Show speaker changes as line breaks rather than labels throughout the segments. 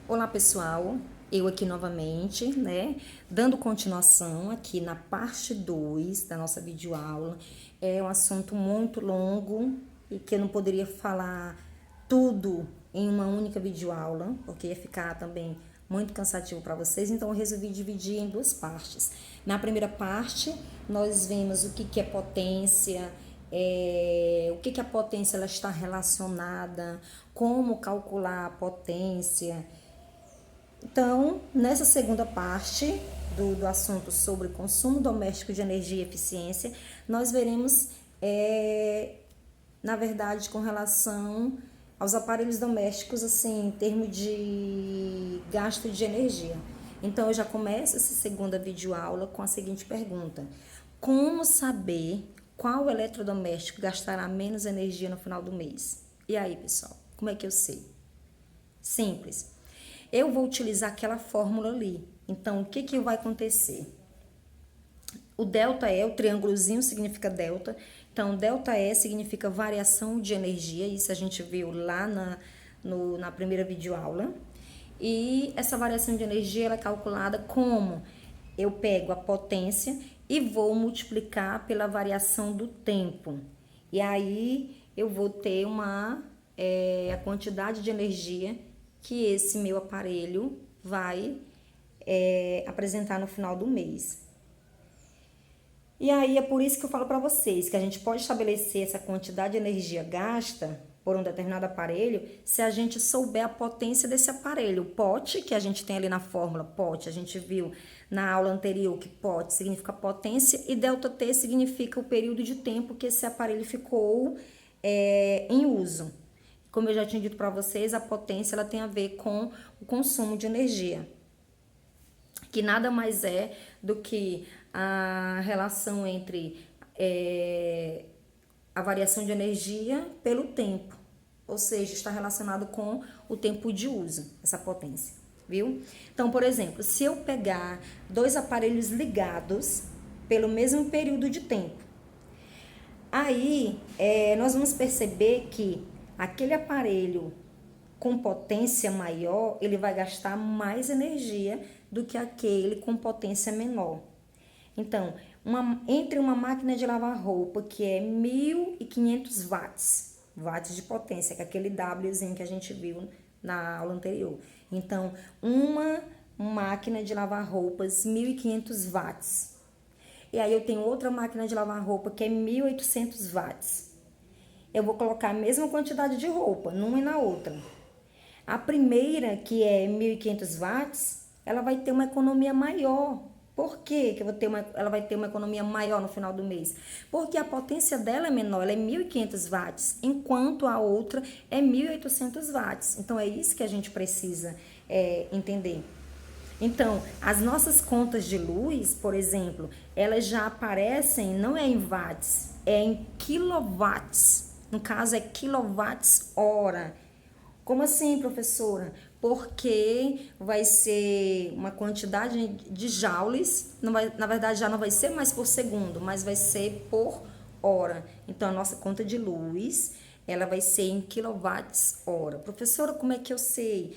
Olá pessoal, eu aqui novamente, né, dando continuação aqui na parte 2 da nossa videoaula. É um assunto muito longo e que eu não poderia falar tudo em uma única videoaula, porque ia ficar também muito cansativo para vocês, então eu resolvi dividir em duas partes. Na primeira parte, nós vemos o que é potência, o que a potência ela está relacionada, como calcular a potência. Então, nessa segunda parte do assunto sobre consumo doméstico de energia e eficiência, nós veremos, na verdade, com relação aos aparelhos domésticos, assim, em termos de gasto de energia. Então, eu já começo essa segunda videoaula com a seguinte pergunta: como saber qual eletrodoméstico gastará menos energia no final do mês? E aí, pessoal, como é que eu sei? Simples. Eu vou utilizar aquela fórmula ali. Então, o que vai acontecer? O delta E, o triângulozinho significa delta. Então, delta E significa variação de energia. Isso a gente viu lá na primeira videoaula. E essa variação de energia ela é calculada como? Eu pego a potência e vou multiplicar pela variação do tempo. E aí eu vou ter a quantidade de energia que esse meu aparelho vai apresentar no final do mês. E aí é por isso que eu falo para vocês que a gente pode estabelecer essa quantidade de energia gasta por um determinado aparelho se a gente souber a potência desse aparelho. O pote que a gente tem ali na fórmula, pote, a gente viu na aula anterior que pote significa potência e delta T significa o período de tempo que esse aparelho ficou em uso. Como eu já tinha dito para vocês, a potência ela tem a ver com o consumo de energia, que nada mais é do que a relação entre a variação de energia pelo tempo, ou seja, está relacionado com o tempo de uso, essa potência, viu? Então, por exemplo, se eu pegar dois aparelhos ligados pelo mesmo período de tempo, aí nós vamos perceber que aquele aparelho com potência maior, ele vai gastar mais energia do que aquele com potência menor. Então, entre uma máquina de lavar roupa que é 1.500 watts de potência, que é aquele Wzinho que a gente viu na aula anterior. Então, uma máquina de lavar roupas 1.500 watts. E aí eu tenho outra máquina de lavar roupa que é 1.800 watts. Eu vou colocar a mesma quantidade de roupa numa e na outra. A primeira, que é 1.500 watts, ela vai ter uma economia maior. Por quê que ela vai ter uma economia maior no final do mês? Porque a potência dela é menor, ela é 1.500 watts, enquanto a outra é 1.800 watts. Então, é isso que a gente precisa entender. Então, as nossas contas de luz, por exemplo, elas já aparecem, não é em watts, é em quilowatts. No caso, é quilowatts hora. Como assim, professora? Porque vai ser uma quantidade de joules, na verdade já não vai ser mais por segundo, mas vai ser por hora. Então, a nossa conta de luz, ela vai ser em quilowatts hora. Professora, como é que eu sei?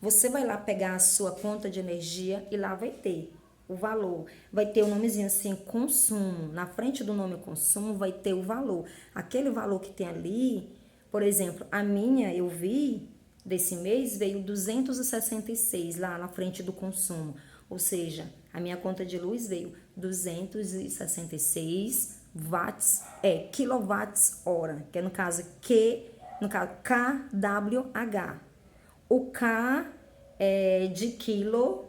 Você vai lá pegar a sua conta de energia e lá vai ter o valor. Vai ter o nomezinho assim, consumo. Na frente do nome consumo vai ter o valor. Aquele valor que tem ali, por exemplo, a minha, eu vi, desse mês, veio 266 lá na frente do consumo. Ou seja, a minha conta de luz veio 266 watts, quilowatts hora, que é no caso kWh. O K é de quilo,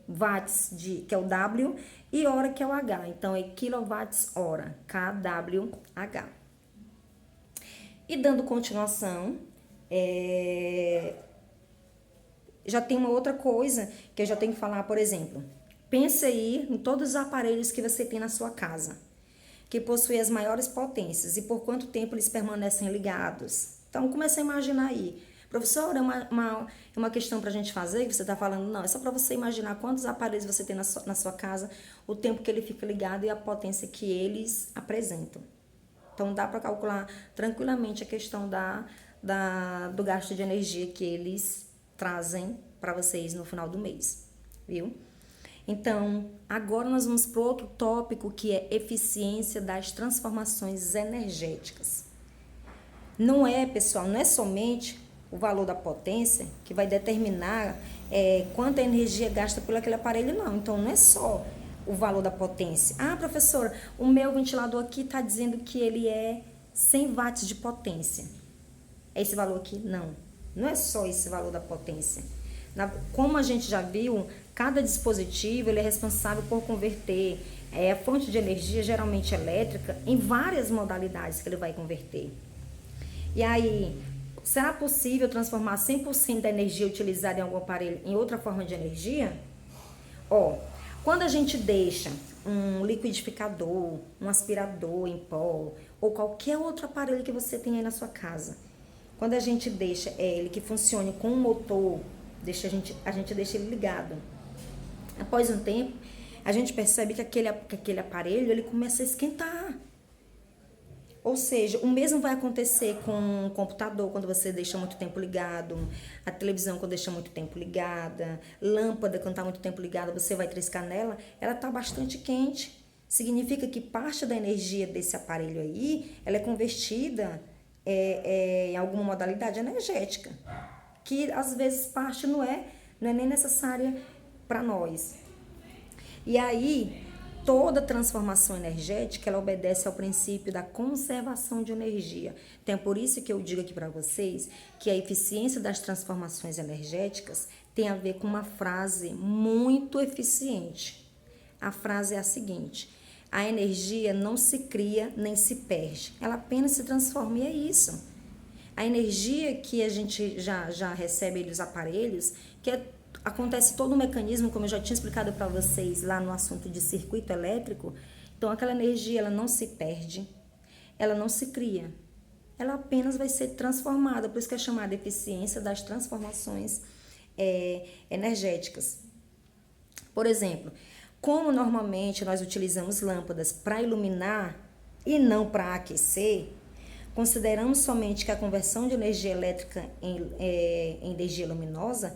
watts, que é o W, e hora, que é o H. Então, é quilowatts hora, kWh. E dando continuação, já tem uma outra coisa que eu já tenho que falar, por exemplo. Pense aí em todos os aparelhos que você tem na sua casa, que possuem as maiores potências e por quanto tempo eles permanecem ligados. Então, comece a imaginar aí. Professora, é uma questão para a gente fazer, que você está falando, não, é só para você imaginar quantos aparelhos você tem na sua casa, o tempo que ele fica ligado e a potência que eles apresentam. Então, dá para calcular tranquilamente a questão do gasto de energia que eles trazem para vocês no final do mês, viu? Então, agora nós vamos para outro tópico que é eficiência das transformações energéticas. Não é, pessoal, não é somente o valor da potência que vai determinar quanta energia gasta por aquele aparelho, não. Então, não é só o valor da potência. Ah, professora, o meu ventilador aqui está dizendo que ele é 100 watts de potência. É esse valor aqui? Não. Não é só esse valor da potência. Como a gente já viu, cada dispositivo ele é responsável por converter a fonte de energia, geralmente elétrica, em várias modalidades que ele vai converter. E aí, será possível transformar 100% da energia utilizada em algum aparelho em outra forma de energia? Quando a gente deixa um liquidificador, um aspirador em pó, ou qualquer outro aparelho que você tenha aí na sua casa, quando a gente deixa ele que funcione com um motor, a gente deixa ele ligado. Após um tempo, a gente percebe que aquele aparelho ele começa a esquentar. Ou seja, o mesmo vai acontecer com o computador quando você deixa muito tempo ligado, a televisão quando deixa muito tempo ligada, lâmpada quando está muito tempo ligada, você vai triscar nela, ela está bastante quente. Significa que parte da energia desse aparelho aí, ela é convertida em alguma modalidade energética, que às vezes parte não é nem necessária para nós. E aí, toda transformação energética, ela obedece ao princípio da conservação de energia. Então, é por isso que eu digo aqui para vocês que a eficiência das transformações energéticas tem a ver com uma frase muito eficiente. A frase é a seguinte: a energia não se cria nem se perde, ela apenas se transforma, e é isso. A energia que a gente já recebe dos aparelhos, acontece todo o mecanismo, como eu já tinha explicado para vocês lá no assunto de circuito elétrico. Então, aquela energia ela não se perde, ela não se cria, ela apenas vai ser transformada, por isso que é chamada eficiência das transformações energéticas. Por exemplo, como normalmente nós utilizamos lâmpadas para iluminar e não para aquecer, consideramos somente que a conversão de energia elétrica em energia luminosa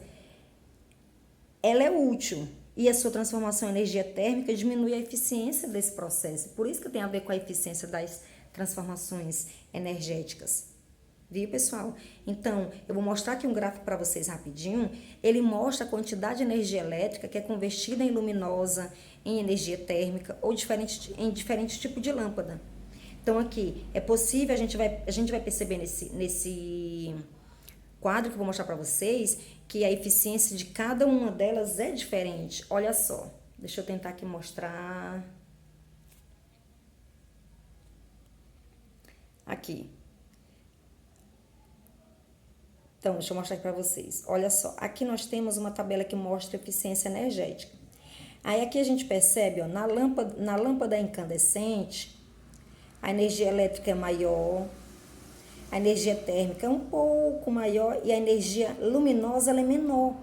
ela é útil e a sua transformação em energia térmica diminui a eficiência desse processo. Por isso que tem a ver com a eficiência das transformações energéticas. Viu, pessoal? Então, eu vou mostrar aqui um gráfico para vocês rapidinho. Ele mostra a quantidade de energia elétrica que é convertida em luminosa, em energia térmica ou em diferentes tipos de lâmpada. Então, aqui, é possível, a gente vai perceber nesse quadro que eu vou mostrar para vocês que a eficiência de cada uma delas é diferente. Olha só, deixa eu tentar aqui mostrar. Aqui. Então, deixa eu mostrar aqui para vocês. Olha só, aqui nós temos uma tabela que mostra a eficiência energética. Aí aqui a gente percebe, na lâmpada incandescente, a energia elétrica é maior, a energia térmica é um pouco maior e a energia luminosa ela é menor.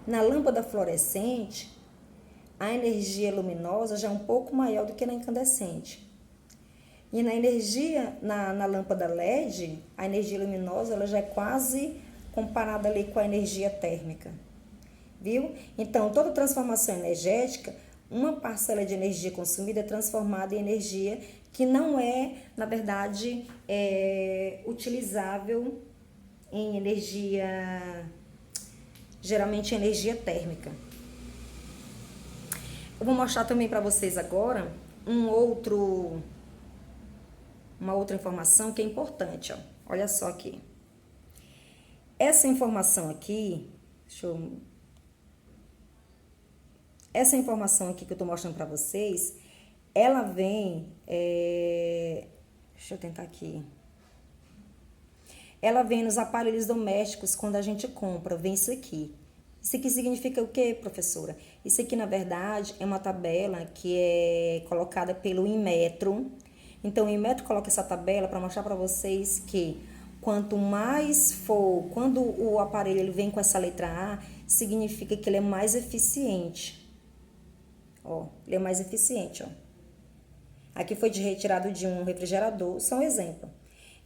Na lâmpada fluorescente, a energia luminosa já é um pouco maior do que na incandescente. E na lâmpada LED, a energia luminosa ela já é quase comparada ali com a energia térmica. Viu? Então, toda transformação energética, uma parcela de energia consumida é transformada em energia que não é, na verdade, utilizável em energia, geralmente energia térmica. Eu vou mostrar também para vocês agora uma outra informação que é importante. Olha só aqui. Essa informação aqui, essa informação aqui que eu estou mostrando para vocês, ela vem, deixa eu tentar aqui. Ela vem nos aparelhos domésticos quando a gente compra, vem isso aqui. Isso aqui significa o quê, professora? Isso aqui, na verdade, é uma tabela que é colocada pelo Inmetro. Então, o Inmetro coloca essa tabela para mostrar para vocês que quanto mais for, quando o aparelho ele vem com essa letra A, significa que ele é mais eficiente. Ele é mais eficiente, Aqui foi retirado de um refrigerador, só um exemplo.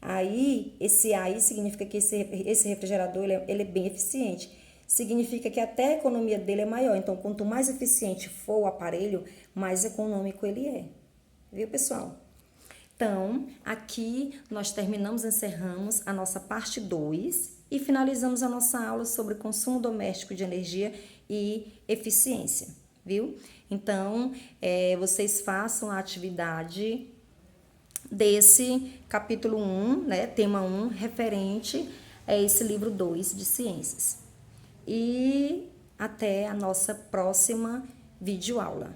Aí, esse aí significa que esse refrigerador ele é bem eficiente. Significa que até a economia dele é maior. Então, quanto mais eficiente for o aparelho, mais econômico ele é. Viu, pessoal? Então, aqui nós encerramos a nossa parte 2 e finalizamos a nossa aula sobre consumo doméstico de energia e eficiência, viu? Então, vocês façam a atividade desse capítulo 1, né, tema 1, referente a esse livro 2 de ciências. E até a nossa próxima videoaula.